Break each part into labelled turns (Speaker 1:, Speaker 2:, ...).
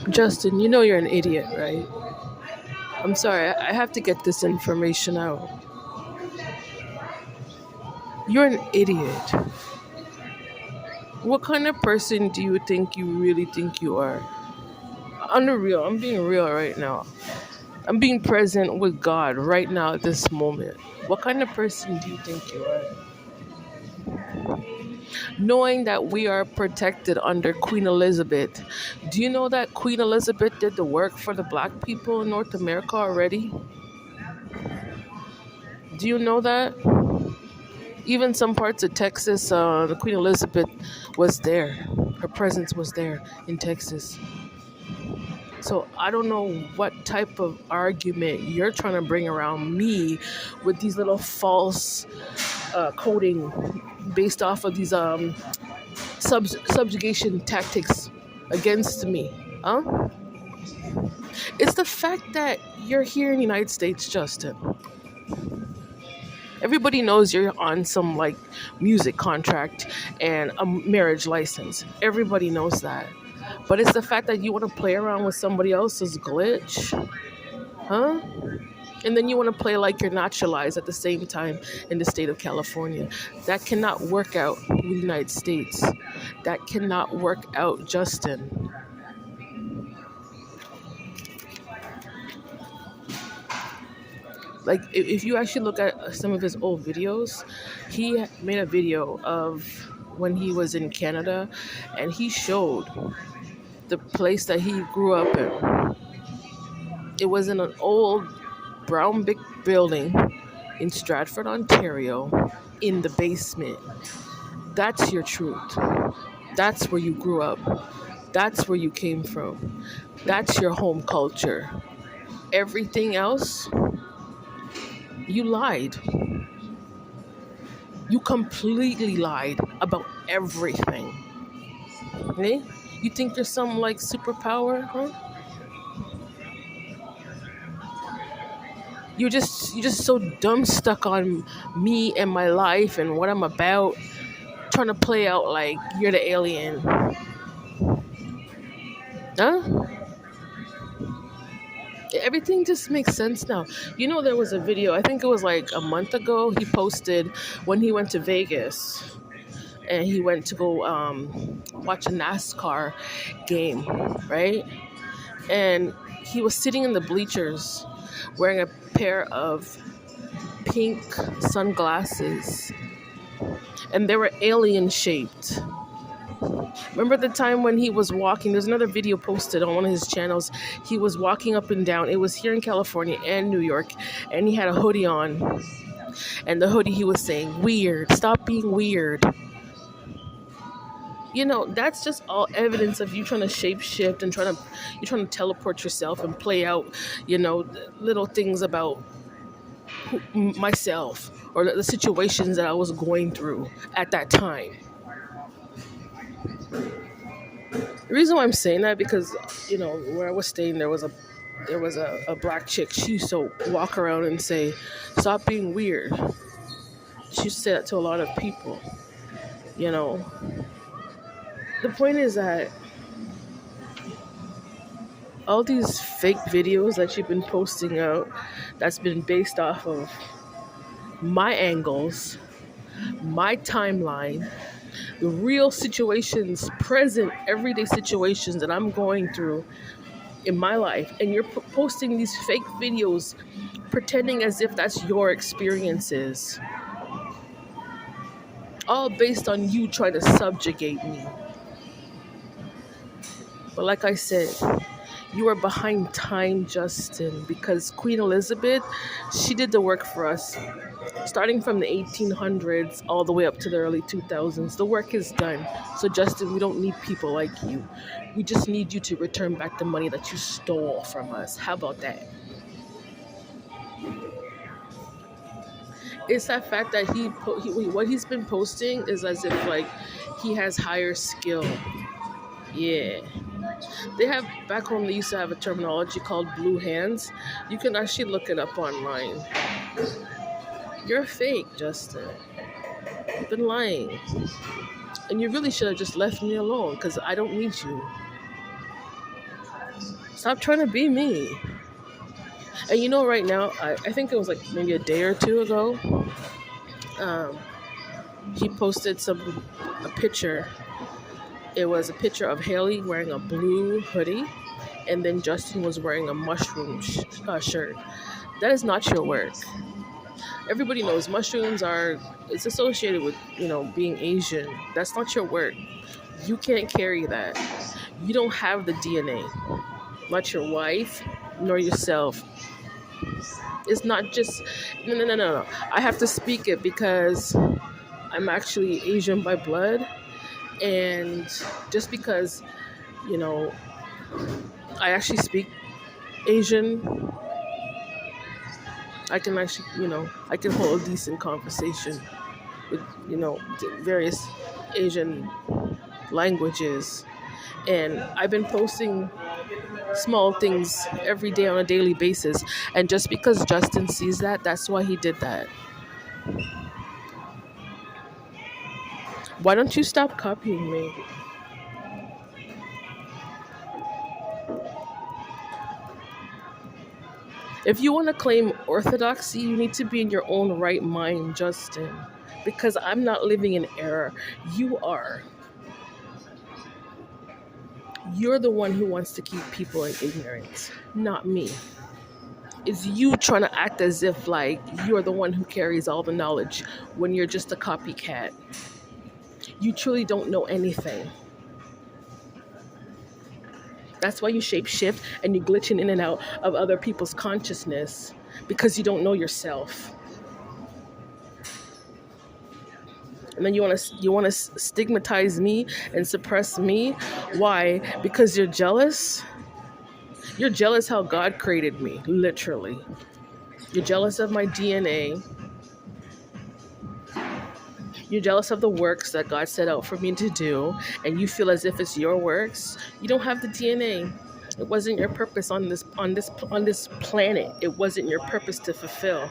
Speaker 1: Justin, you know you're an idiot, right? I'm sorry, I have to get this information out. You're an idiot. What kind of person do you think you really think you are? Unreal. I'm being real right now. I'm being present with God right now at this moment. What kind of person do you think you are? Knowing that we are protected under Queen Elizabeth, do you know that Queen Elizabeth did the work for the black people in North America already? Do you know that? Even some parts of Texas, the Queen Elizabeth was there. Her presence was there in Texas. So I don't know what type of argument you're trying to bring around me with these little false coding based off of these subjugation tactics against me. Huh? It's the fact that you're here in the United States, Justin. Everybody knows you're on some like music contract and a marriage license. Everybody knows that. But it's the fact that you want to play around with somebody else's glitch, huh? And then you want to play like you're naturalized at the same time in the state of California. That cannot work out with the United States. That cannot work out, Justin. Like, if you actually look at some of his old videos, he made a video of when he was in Canada and he showed the place that he grew up in. It was in an old brown brick building in Stratford, Ontario, in the basement. That's your truth. That's where you grew up. That's where you came from. That's your home culture. Everything else, you lied. You completely lied about everything. Eh? You think you're some like superpower, huh? You're just so dumb stuck on me and my life and what I'm about, trying to play out like you're the alien. Huh? Everything just makes sense now. You know, there was a video, I think it was like a month ago, he posted when he went to Vegas and he went to go watch a NASCAR game, right? And he was sitting in the bleachers wearing a pair of pink sunglasses, and they were alien shaped. Remember the time when he was walking? There's another video posted on one of his channels. He was walking up and down. It was here in California and New York, and he had a hoodie on. And the hoodie, he was saying, "Weird, stop being weird." You know, that's just all evidence of you trying to shape shift and you're trying to teleport yourself and play out, little things about myself or the situations that I was going through at that time. The reason why I'm saying that because where I was staying there was a black chick. She used to walk around and say, "Stop being weird." She used to say that to a lot of people. You know, the point is that all these fake videos that you've been posting out, that's been based off of my angles, my timeline, the real situations, present everyday situations that I'm going through in my life, and you're posting these fake videos pretending as if that's your experiences, all based on you trying to subjugate me. But like I said, you are behind time, Justin, because Queen Elizabeth, she did the work for us starting from the 1800s all the way up to the early 2000s. The work is done. So Justin, we don't need people like you. We just need you to return back the money that you stole from us. How about that? It's that fact that what he's been posting is as if like he has higher skill. Yeah. They have back home. They used to have a terminology called blue hands. You can actually look it up online. You're fake, Justin. You've been lying. And you really should have just left me alone because I don't need you. Stop trying to be me. And right now, I think it was like maybe a day or two ago, um, he posted a picture. It was a picture of Haley wearing a blue hoodie, and then Justin was wearing a mushroom shirt. That is not your work. Everybody knows mushrooms are, it's associated with, being Asian. That's not your work. You can't carry that. You don't have the DNA. Not your wife, nor yourself. It's not just, no, no, no, no, no. I have to speak it because I'm actually Asian by blood. And just because, you know, I actually speak Asian, I can actually, I can hold a decent conversation with, various Asian languages. And I've been posting small things every day on a daily basis. And just because Justin sees that, that's why he did that. Why don't you stop copying me? If you want to claim orthodoxy, you need to be in your own right mind, Justin. Because I'm not living in error. You are. You're the one who wants to keep people in ignorance, not me. It's you trying to act as if like you're the one who carries all the knowledge when you're just a copycat. You truly don't know anything. That's why you shape shift and you glitching in and out of other people's consciousness because you don't know yourself. And then you want to stigmatize me and suppress me. Why? Because you're jealous. You're jealous how God created me, literally. You're jealous of my DNA. You're jealous of the works that God set out for me to do, and you feel as if it's your works. You don't have the DNA. It wasn't your purpose on this planet. It wasn't your purpose to fulfill.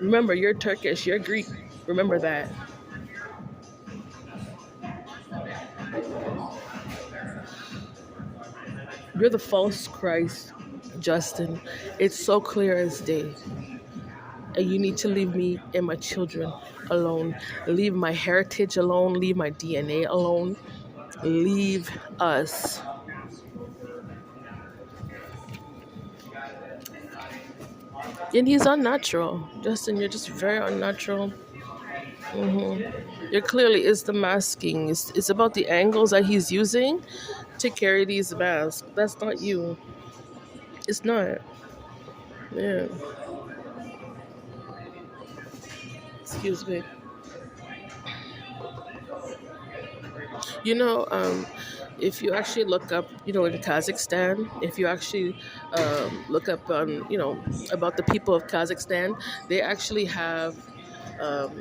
Speaker 1: Remember, you're Turkish, you're Greek. Remember that. You're the false Christ, Justin. It's so clear as day. And you need to leave me and my children alone. Leave my heritage alone. Leave my DNA alone. Leave us. And he's unnatural. Justin, you're just very unnatural. You're clearly, it's the masking. It's about the angles that he's using to carry these masks. That's not you. It's not. Yeah. Excuse me. You know, if you actually look up, in Kazakhstan, if you actually look up on, about the people of Kazakhstan, they actually have, um,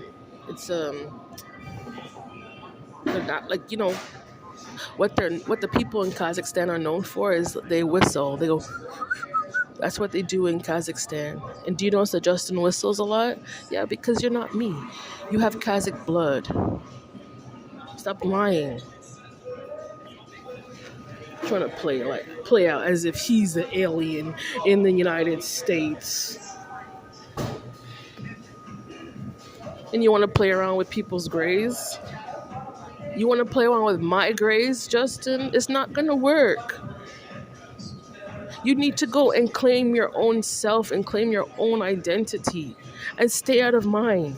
Speaker 1: it's they're not like, what the people in Kazakhstan are known for is they whistle. They go. That's what they do in Kazakhstan. And do you notice that Justin whistles a lot? Yeah, because you're not me. You have Kazakh blood. Stop lying. Trying to play out as if he's the alien in the United States. And you want to play around with people's grays? You want to play around with my grays, Justin? It's not gonna work. You need to go and claim your own self and claim your own identity and stay out of mine.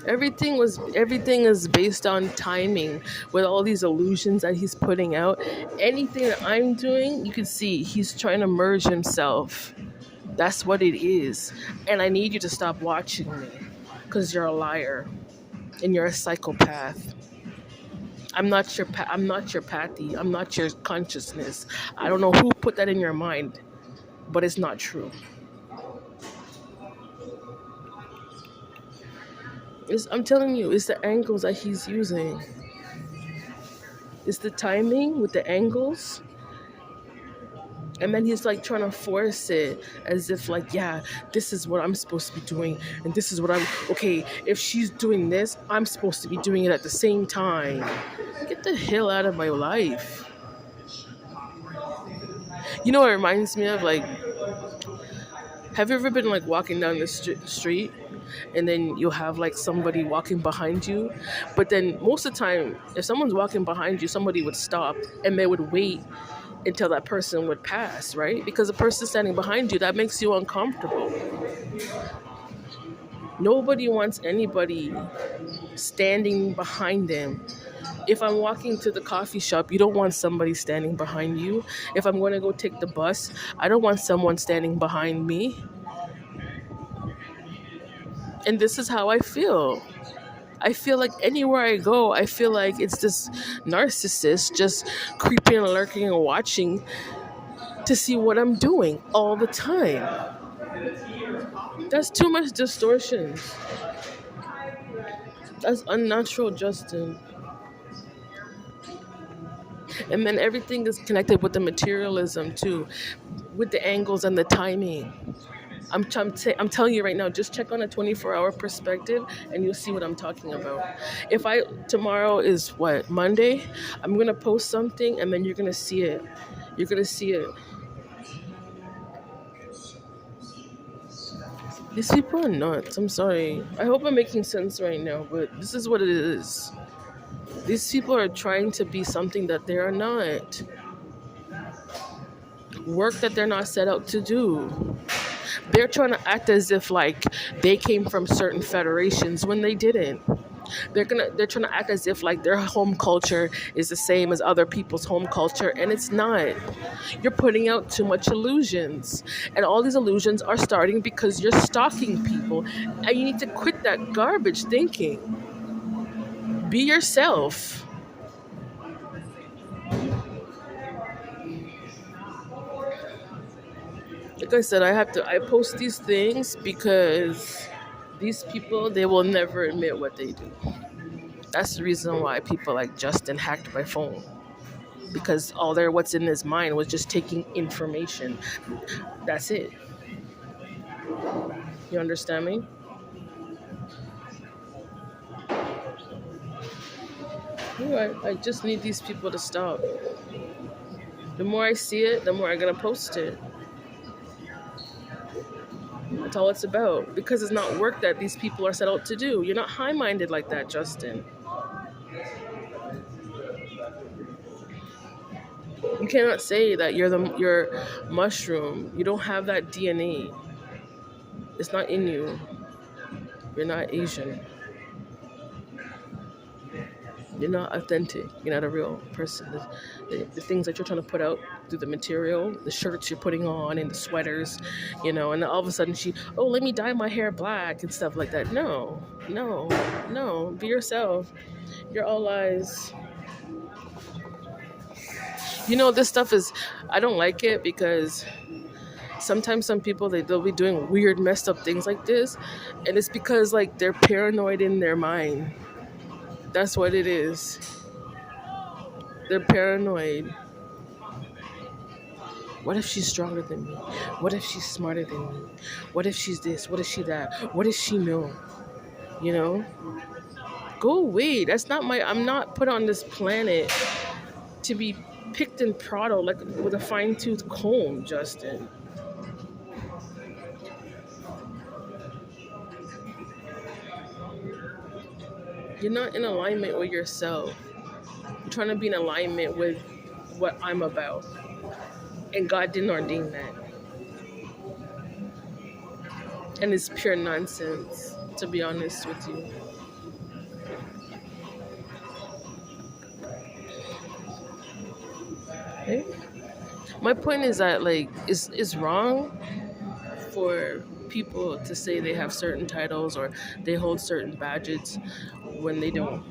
Speaker 1: Everything is based on timing with all these illusions that he's putting out. Anything that I'm doing, you can see he's trying to merge himself. That's what it is. And I need you to stop watching me because you're a liar and you're a psychopath. I'm not your pathy. I'm not your consciousness. I don't know who put that in your mind, but it's not true. I'm telling you, it's the angles that he's using. It's the timing with the angles. And then he's like trying to force it as if like, yeah, this is what I'm supposed to be doing, and this is what I'm okay. If she's doing this, I'm supposed to be doing it at the same time. Get the hell out of my life. You know what it reminds me of? Like, have you ever been like walking down the street and then you'll have like somebody walking behind you? But then most of the time, if someone's walking behind you, somebody would stop and they would wait until that person would pass, right? Because the person standing behind you, that makes you uncomfortable. Nobody wants anybody standing behind them. If I'm walking to the coffee shop, you don't want somebody standing behind you. If I'm going to go take the bus, I don't want someone standing behind me. And this is how I feel. I feel like anywhere I go, I feel like it's this narcissist just creeping and lurking and watching to see what I'm doing all the time. That's too much distortion. That's unnatural, Justin. And then everything is connected with the materialism too, with the angles and the timing. I'm telling you right now, just check on a 24-hour perspective and you'll see what I'm talking about. If I, tomorrow is what, Monday? I'm going to post something and then you're going to see it. You're going to see it. These people are nuts. I'm sorry. I hope I'm making sense right now, but this is what it is. These people are trying to be something that they are not. Work that they're not set out to do. They're trying to act as if like they came from certain federations when they didn't. They're trying to act as if like their home culture is the same as other people's home culture, and it's not. You're putting out too much illusions, and all these illusions are starting because you're stalking people, and you need to quit that garbage thinking. Be yourself. Like I said, I post these things because these people, they will never admit what they do. That's the reason why people like Justin hacked my phone, because what's in his mind was just taking information. That's it. You understand me? I just need these people to stop. The more I see it, the more I'm gonna post it. That's all it's about. Because it's not work that these people are set out to do. You're not high-minded like that, Justin. You cannot say that you're mushroom. You don't have that DNA. It's not in you. You're not Asian. You're not authentic. You're not a real person. The things that you're trying to put out through the material, the shirts you're putting on and the sweaters, and then all of a sudden let me dye my hair black and stuff like that. No, no, no. Be yourself. You're all lies. This stuff I don't like it because sometimes some people, they'll be doing weird, messed up things like this, and it's because like they're paranoid in their mind. That's what it is. They're paranoid. What if she's stronger than me? What if she's smarter than me? What if she's this? What if she that? What does she know? You know? Go away. I'm not put on this planet to be picked and prodded like with a fine-tooth comb, Justin. You're not in alignment with yourself. You're trying to be in alignment with what I'm about. And God didn't ordain that. And it's pure nonsense, to be honest with you. Okay? My point is that like it's wrong for people to say they have certain titles or they hold certain badges when they don't.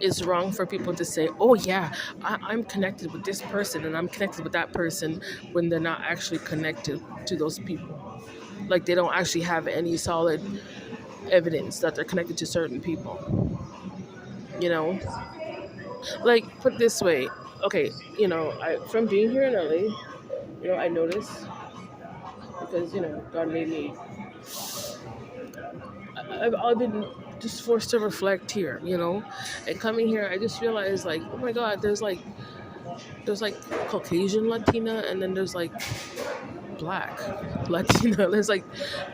Speaker 1: It's wrong for people to say, oh yeah, I'm connected with this person and I'm connected with that person when they're not actually connected to those people. Like they don't actually have any solid evidence that they're connected to certain people. You know? Like, put it this way. Okay, from being here in LA, I notice because God made me. I've been just forced to reflect here, and coming here, I just realized like, oh my God, there's like Caucasian Latina, and then there's like Black Latina. There's like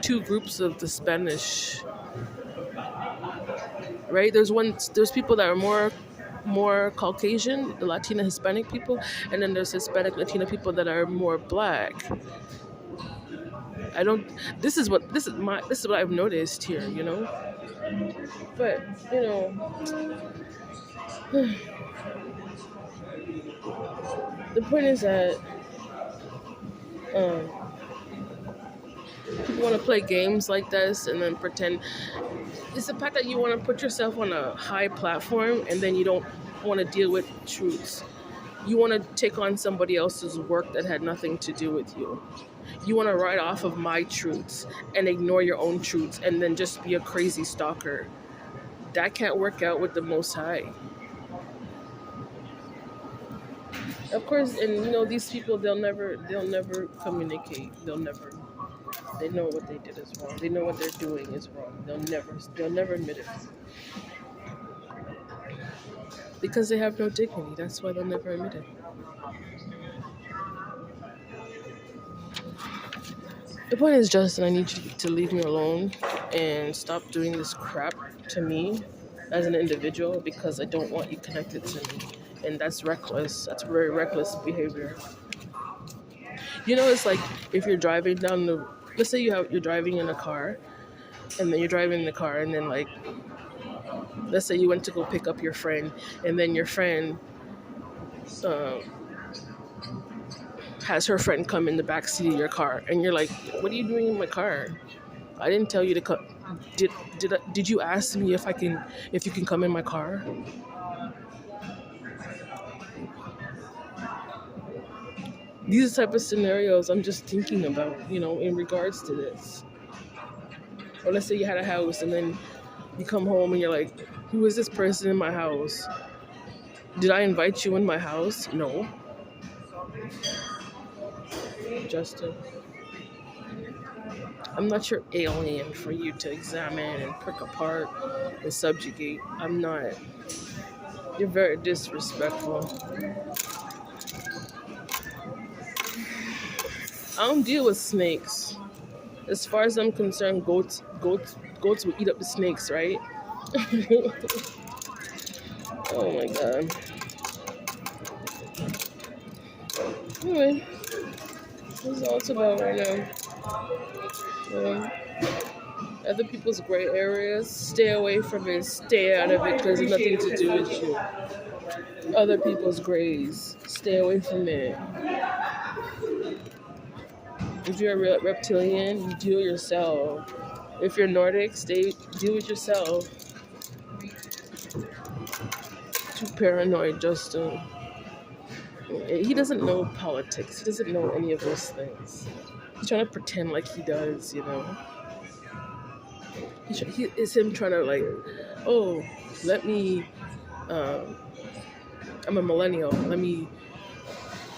Speaker 1: two groups of the Spanish, right? There's people that are more Caucasian, the Latina Hispanic people, and then there's Hispanic Latina people that are more Black. I don't. This is what I've noticed here. But you know, the point is that um, people want to play games like this and then pretend. It's the fact that you want to put yourself on a high platform and then you don't want to deal with truths. You want to take on somebody else's work that had nothing to do with you. You want to write off of my truths and ignore your own truths and then just be a crazy stalker. That can't work out with the Most High. Of course, and these people, they'll never communicate. They know what they did is wrong. They know what they're doing is wrong. They'll never admit it because they have no dignity. That's why they'll never admit it. The point is, Justin, I need you to leave me alone and stop doing this crap to me as an individual because I don't want you connected to me. And that's reckless. That's very reckless behavior. It's like if you're driving down the, let's say you're driving in a car, and then you're driving in the car, and then like, let's say you went to go pick up your friend, and then your friend uh, has her friend come in the back seat of your car, and you're like, "What are you doing in my car? I didn't tell you to come. Did you ask me if you can come in my car?" These are the type of scenarios I'm just thinking about, in regards to this. Or let's say you had a house, and then you come home and you're like, "Who is this person in my house? Did I invite you in my house?" No, Justin. I'm not your alien for you to examine and pick apart and subjugate. I'm not. You're very disrespectful. I don't deal with snakes. As far as I'm concerned, goats will eat up the snakes, right? Oh my God. Anyway, this is all it's about right now. Other people's gray areas, stay away from it, stay out of it because it's nothing to do with you. Other people's grays, stay away from it. If you're a reptilian, you deal yourself. If you're Nordic, deal with yourself. Too paranoid, Justin. He doesn't know politics. He doesn't know any of those things. He's trying to pretend like he does. It's him trying to like, oh, let me. I'm a millennial. Let me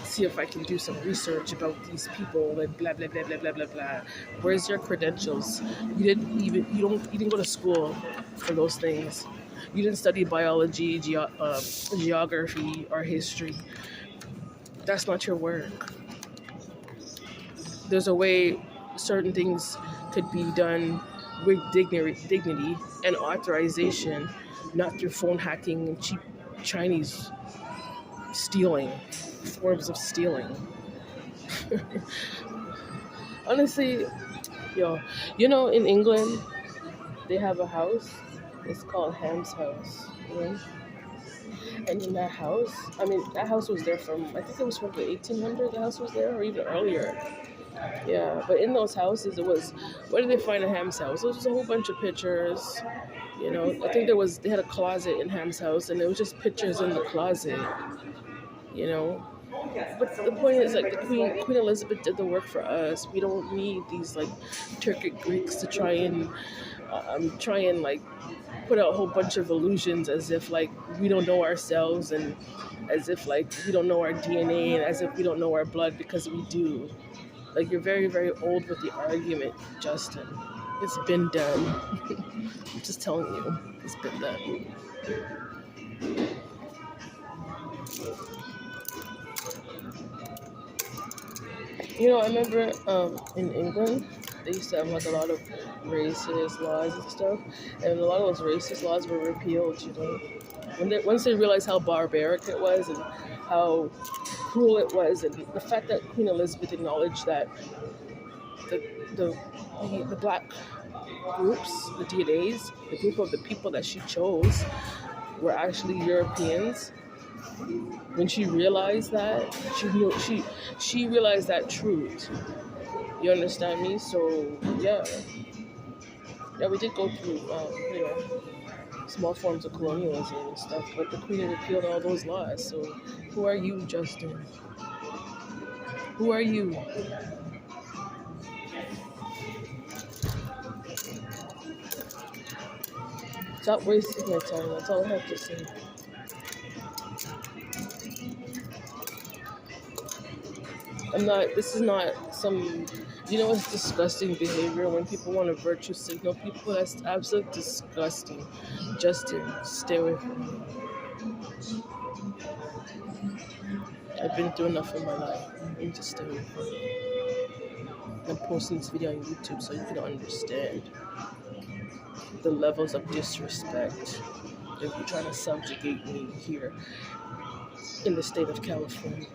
Speaker 1: see if I can do some research about these people and blah blah blah blah blah blah blah. Where's your credentials? You didn't go to school for those things. You didn't study biology, geography, or history. That's not your work. There's a way certain things could be done with dignity and authorization, not through phone hacking and cheap Chinese stealing, forms of stealing. Honestly, in England, they have a house. It's called Ham's House. And in that house, that house was there I think it was from the 1800s. The house was there, or even earlier. Yeah, but in those houses, where did they find a Ham's house? It was just a whole bunch of pictures. I think they had a closet in Ham's house, and it was just pictures in the closet. But the point is, like, the Queen Elizabeth did the work for us. We don't need these like Turkic Greeks to try and I'm trying like put out a whole bunch of illusions as if like we don't know ourselves, and as if like we don't know our DNA, and as if we don't know our blood, because we do. Like, you're very, very old with the argument, Justin. It's been done. I'm just telling you, it's been done. I remember in England, they used to have like a lot of racist laws and stuff, and a lot of those racist laws were repealed. Once they realized how barbaric it was and how cruel it was, and the fact that Queen Elizabeth acknowledged that the the the black groups, the DNAs, the group of the people that she chose, were actually Europeans. When she realized that, she realized that truth. You understand me? So yeah, we did go through small forms of colonialism and stuff, but the Queen repealed all those laws. So who are you, Justin? Who are you? Stop wasting my time. That's all I have to say. This is not some, it's disgusting behavior when people want to virtue signal people. That's absolutely disgusting. Justin, stay away from me. I've been through enough in my life. You need to stay away from me. I'm posting this video on YouTube so you can understand the levels of disrespect if you're trying to subjugate me here in the state of California.